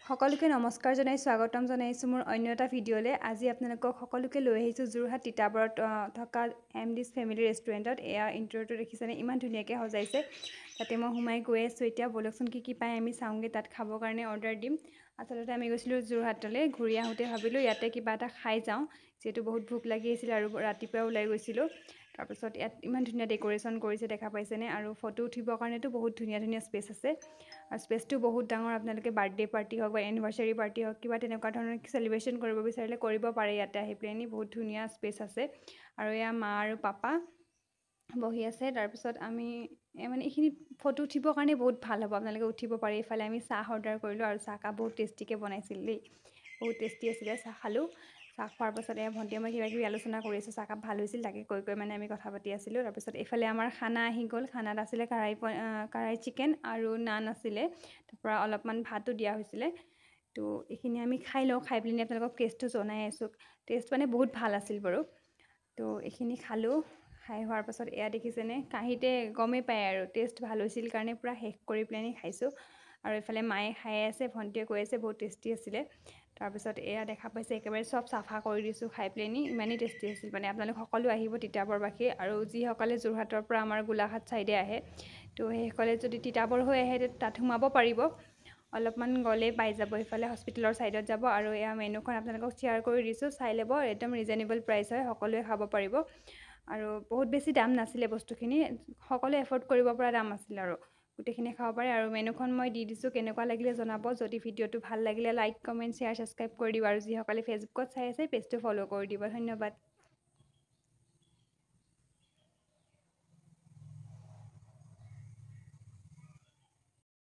সকলোকে নমস্কাৰ জনাই স্বাগতম জনাইছোঁ মোৰ অন্য এটা ভিডিঅ'লৈ। আজি আপোনালোকক সকলোকে লৈ আহিছোঁ যোৰহাট তিতাবৰত থকা এমডিছ ফেমিলি ৰেষ্টুৰেণ্টত। এয়া ইণ্টেৰিয়ৰটো দেখিছেনে, ইমান ধুনীয়াকৈ সজাইছে। তাতে মই সোমাই গৈ আছোঁ এতিয়া। ব'লকচোন কি পায় আমি চাওঁগৈ, তাত খাবৰ কাৰণে অৰ্ডাৰ দিম। আচলতে আমি গৈছিলোঁ যোৰহাটলৈ, ঘূৰি আহোঁতে ভাবিলোঁ ইয়াতে কিবা এটা খাই যাওঁ, যিহেতু বহুত ভোক লাগি আছিল আৰু ৰাতিপুৱা ওলাই গৈছিলোঁ। তাৰপিছত ইয়াত ইমান ধুনীয়া ডেক'ৰেশ্যন কৰিছে, দেখা পাইছেনে? আৰু ফটো উঠিবৰ কাৰণেতো বহুত ধুনীয়া ধুনীয়া স্পেচ আছে। আৰু স্পেচটো বহুত ডাঙৰ। আপোনালোকে বাৰ্থডে পাৰ্টি হওক বা এনিভাৰ্চাৰী পাৰ্টি হওক, কিবা তেনেকুৱা ধৰণৰ চেলিব্ৰেশ্যন কৰিব বিচাৰিলে কৰিব পাৰে ইয়াতে আহি পেলাই। বহুত ধুনীয়া স্পেচ আছে। আৰু এয়া মা আৰু পাপা বহি আছে। তাৰপিছত আমি মানে এইখিনি ফটো উঠিবৰ কাৰণে বহুত ভাল হ'ব, আপোনালোকে উঠিব পাৰে। এইফালে আমি চাহ অৰ্ডাৰ কৰিলোঁ আৰু চাহকাপ বহুত টেষ্টিকৈ বনাইছিল দেই, বহুত টেষ্টি আছিলে। চাহ খালোঁ। চাহ খোৱাৰ পাছত এয়া ভণ্টিয়ে মই কিবা কিবি আলোচনা কৰি আছোঁ, চাহকাপ ভাল হৈছিল তাকে কৈ মানে আমি কথা পাতি আছিলোঁ। তাৰপিছত এইফালে আমাৰ খানা আহি গ'ল। খানাত আছিলে কাৰাই চিকেন আৰু নান আছিলে। তাৰপৰা অলপমান ভাতো দিয়া হৈছিলে। তো এইখিনি আমি খাই লওঁ, খাই পিনি আপোনালোকক টেষ্টটো জনাই আছোঁ। টেষ্ট মানে বহুত ভাল আছিল বাৰু। তো এইখিনি খালোঁ। খাই হোৱাৰ পাছত এয়া দেখিছেনে, কাঁহীতে গমেই পায় আৰু টেষ্ট ভাল হৈছিল কাৰণে পূৰা শেষ কৰি পেলাই খাইছোঁ। আৰু এইফালে মায়ে খাই আছে, ভণ্টিয়ে কৈ আছে বহুত টেষ্টি আছিলে। তাৰপিছত এয়া দেখা পাইছে একেবাৰে চব চাফা কৰি দিছোঁ খাই পেলাই। ইমানেই টেষ্টি আছিল মানে। আপোনালোক সকলো আহিব তিতাবৰবাসী, আৰু যিসকলে যোৰহাটৰ পৰা আমাৰ গোলাঘাট ছাইডে আহে, তো সেইসকলে যদি তিতাবৰ হৈ আহে তাত সোমাব পাৰিব। অলপমান গ'লেই পাই যাব, এইফালে হস্পিটেলৰ ছাইডত যাব। আৰু এয়া মেনুখন আপোনালোকক শ্বেয়াৰ কৰি দিছোঁ, চাই ল'ব। একদম ৰিজনেবল প্ৰাইচ হয়, সকলোৱে খাব পাৰিব। আৰু বহুত বেছি দাম নাছিলে বস্তুখিনি, সকলোৱে এফৰ্ড কৰিব পৰা দাম আছিল আৰু গোটেইখিনি খাব পাৰে। আৰু মেনুখন মই দি দিছোঁ, কেনেকুৱা লাগিলে জনাব। যদি ভিডিঅ'টো ভাল লাগিলে লাইক, কমেণ্ট, শ্বেয়াৰ, ছাবস্ক্ৰাইব কৰি দিব। আৰু যিসকলে ফেচবুকত চাই আছে পেজটো ফ'ল' কৰি দিব। ধন্যবাদ।